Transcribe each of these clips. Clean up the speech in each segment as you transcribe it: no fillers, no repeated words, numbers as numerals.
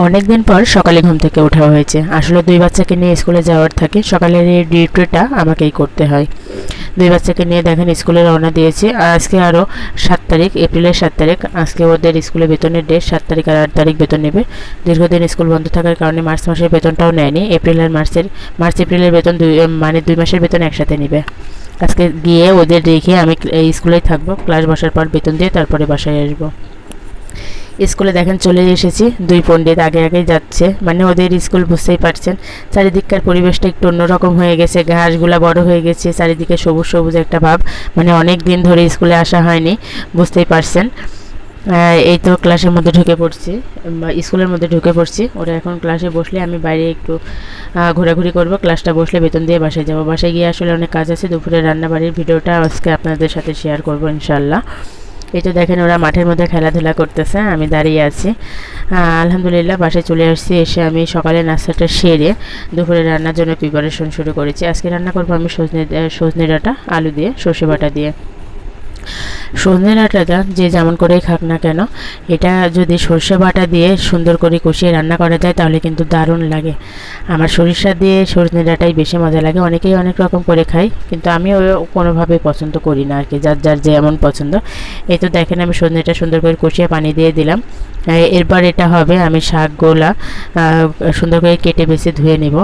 অনেক দিন পর সকালে ঘুম থেকে ওঠা হয়েছে। আসলে দুই বাচ্চাকে নিয়ে স্কুলে যাওয়ার থাকে, সকালের এই ডিউটিটা আমাকেই করতে হয়। দুই বাচ্চাকে নিয়ে দেখেন স্কুলে রওনা দিয়েছি। আজকে আরও 7 তারিখ, এপ্রিলের 7 তারিখ। আজকে ওদের স্কুলে বেতনের ডেট। 7 তারিখ আর 8 তারিখ বেতন নেবে। দীর্ঘদিন স্কুল বন্ধ থাকার কারণে মার্চ মাসের বেতনটাও নেয়নি। মার্চ এপ্রিলের বেতন মানে 2 মাসের বেতন একসাথে নেবে। আজকে গিয়ে ওদের রেখে আমি এই স্কুলেই থাকবো। ক্লাস বসার পর বেতন দিয়ে তারপরে বাসায় আসবো। স্কুলে দেখেন চলে এসেছি, দুই পণ্ডিত আগে আগেই যাচ্ছে। মানে ওদের স্কুল বুঝতেই পারছেন, চারিদিককার পরিবেশটা একটু অন্যরকম হয়ে গেছে। ঘাসগুলা বড় হয়ে গেছে, চারিদিকে সবুজ সবুজ একটা ভাব। মানে অনেক দিন ধরে স্কুলে আসা হয়নি, বুঝতেই পারছেন। এই তো ক্লাসের মধ্যে ঢুকে পড়ছি, স্কুলের মধ্যে ঢুকে পড়ছি। ওরা এখন ক্লাসে বসলে আমি বাইরে একটু ঘোরাঘুরি করব। ক্লাসটা বসলে বেতন দিয়ে বাসায় যাব। বাসায় গিয়ে আসলে অনেক কাজ আছে। দুপুরে রান্নাবাড়ির ভিডিওটা আজকে আপনাদের সাথে শেয়ার করব ইনশাল্লাহ। এই তো দেখেন ওরা মাঠের মধ্যে খেলাধুলা করতেছে, আমি দাঁড়িয়ে আছি। আলহামদুলিল্লাহ বাসায় চলে আসছি। এসে আমি সকালে নাস্তাটা সেরে দুপুরে রান্নার জন্য প্রিপারেশন শুরু করেছি। আজকে রান্না করবো আমি সজনে ডাঁটা আলু দিয়ে, সর্ষে বাটা দিয়ে। সজনে ডাঁটাটা যে যেমন করেই খাক না কেন, এটা যদি সর্ষে বাটা দিয়ে সুন্দর করে কষিয়ে রান্না করা যায় তাহলে কিন্তু দারুণ লাগে। আমার সরিষা দিয়ে সজনে ডাঁটাই বেশি মজা লাগে। অনেকেই অনেক রকম করে খাই, কিন্তু আমি কোনোভাবেই পছন্দ করি না আর কি, যার যার যেমন পছন্দ। এই তো দেখেন আমি সজনেটা সুন্দর করে কষিয়ে পানি দিয়ে দিলাম। এরপর এটা হবে, আমি শাকগুলা সুন্দর করে কেটে বেছে ধুয়ে নেব।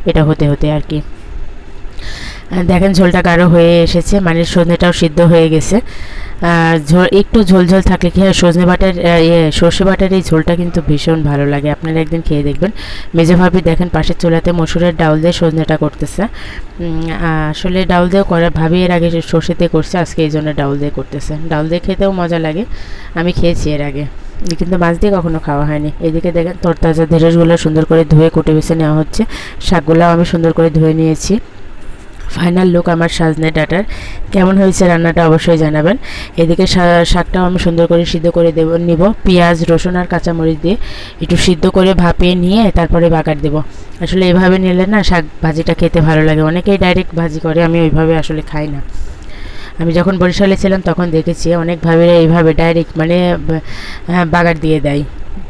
এটা হতে হতে আর কি দেখেন ঝোলটা গাঢ় হয়ে এসেছে, মানে সজনেটাও সিদ্ধ হয়ে গেছে। একটু ঝোল ঝোল থাকলে কি হয়, সর্ষে বাটার এই ঝোলটা কিন্তু ভীষণ ভালো লাগে। আপনারা একদিন খেয়ে দেখবেন। মেজো ভাবি দেখেন পাশের চুলাতে মসুরের ডাউল দিয়ে সজনেটা করতেছে। আসলে ডাউল দিয়ে করা ভাবি এর আগে সর্ষে দিয়ে করছে, আজকে এই জন্য ডাউল দিয়ে করতেছে। ডাউল দিয়ে খেতেও মজা লাগে, আমি খেয়েছি এর আগে, কিন্তু মাছ দিয়ে কখনো খাওয়া হয়নি। এদিকে দেখেন তরতাজা ঢেঁড়সগুলো সুন্দর করে ধুয়ে কুটে বেছে নেওয়া হচ্ছে। শাকগুলোও আমি সুন্দর করে ধুয়ে নিয়েছি। ফাইনাল লুক আমার সজনে ডাঁটার। কেমন হয়েছে রান্নাটা অবশ্যই জানাবেন। এদিকে শাকটাও আমি সুন্দর করে সিদ্ধ করে নিব। পেঁয়াজ, রসুন আর কাঁচামরিচ দিয়ে একটু সিদ্ধ করে ভাপিয়ে নিয়ে তারপরে বাগার দেব। আসলে এভাবে নিলে না শাক ভাজিটা খেতে ভালো লাগে। অনেকেই ডাইরেক্ট ভাজি করে, আমি ওইভাবে আসলে খাই না। আমি যখন বরিশালে ছিলাম তখন দেখেছি অনেক ভাবিরা এইভাবে ডাইরেক্ট মানে বাগার দিয়ে দেয়,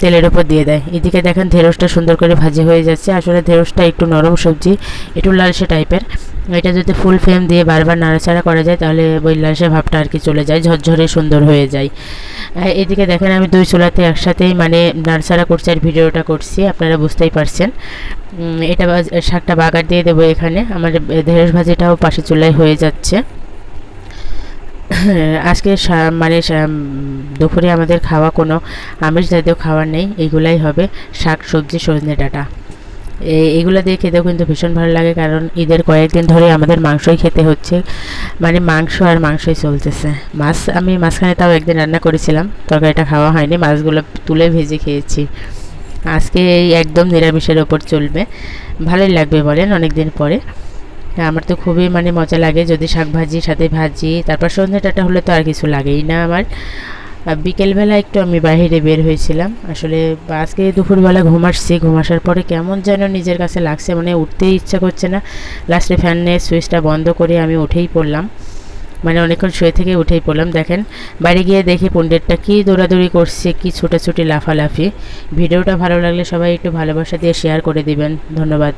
তেলের উপর দিয়ে দেয়। এদিকে দেখেন ঢেঁড়সটা সুন্দর করে ভাজি হয়ে যাচ্ছে। আসলে ঢেঁড়সটা একটু নরম সবজি, একটু লালচে টাইপের। এটা যদি ফুল ফ্লেম দিয়ে বারবার নাড়াচাড়া করা যায় তাহলে ওই লালচে ভাবটা আর কি চলে যায়, ঝরঝরে সুন্দর হয়ে যায়। এদিকে দেখেন আমি দুই চুলাতে একসাথেই মানে নাড়াচাড়া করছি আর ভিডিওটা করছি, আপনারা বুঝতেই পারছেন। এটা শাকটা বাগার দিয়ে দেবো এখানে। আমার ঢেঁড়স ভাজিটাও পাশে চুলায় হয়ে যাচ্ছে। আজকে মানে দুপুরে আমাদের খাওয়া কোনো আমিষ জাতীয় খাবার নেই, এইগুলাই হবে শাক সবজি সজনে ডাঁটা। এইগুলো দিয়ে খেতেও কিন্তু ভীষণ ভালো লাগে, কারণ ঈদের কয়েকদিন ধরে আমাদের মাংসই খেতে হচ্ছে। মানে মাংস আর মাংসই চলতেছে। মাছ আমি মাঝখানে তাও একদিন রান্না করেছিলাম, তরকারিটা খাওয়া হয়নি, মাছগুলো তুলে ভেজে খেয়েছি। আজকে এই একদম নিরামিষের ওপর চলবে। ভালোই লাগবে বলেন অনেক দিন পরে। আমার তো খুবই মানে মজা লাগে যদি শাক ভাজি সাথে ভাজি, তারপর সন্ধ্যে ডাঁটা হলে তো আর কিছু লাগেই না আমার। বিকেলবেলা একটু আমি বাইরে বের হয়েছিলাম। আসলে আজকে দুপুরবেলা ঘুম আসার পরে কেমন যেন নিজের কাছে লাগছে, মানে উঠতেই ইচ্ছা করছে না। লাস্টে ফ্যানের সুইচটা বন্ধ করে আমি উঠেই পড়লাম, মানে অনেকক্ষণ শুয়ে থেকে উঠেই পড়লাম। দেখেন বাইরে গিয়ে দেখি পণ্ডিতটা কী দৌড়াদৌড়ি করছে, কী ছোটাছুটি লাফালাফি। ভিডিওটা ভালো লাগলে সবাই একটু ভালোবাসা দিয়ে শেয়ার করে দিবেন। ধন্যবাদ।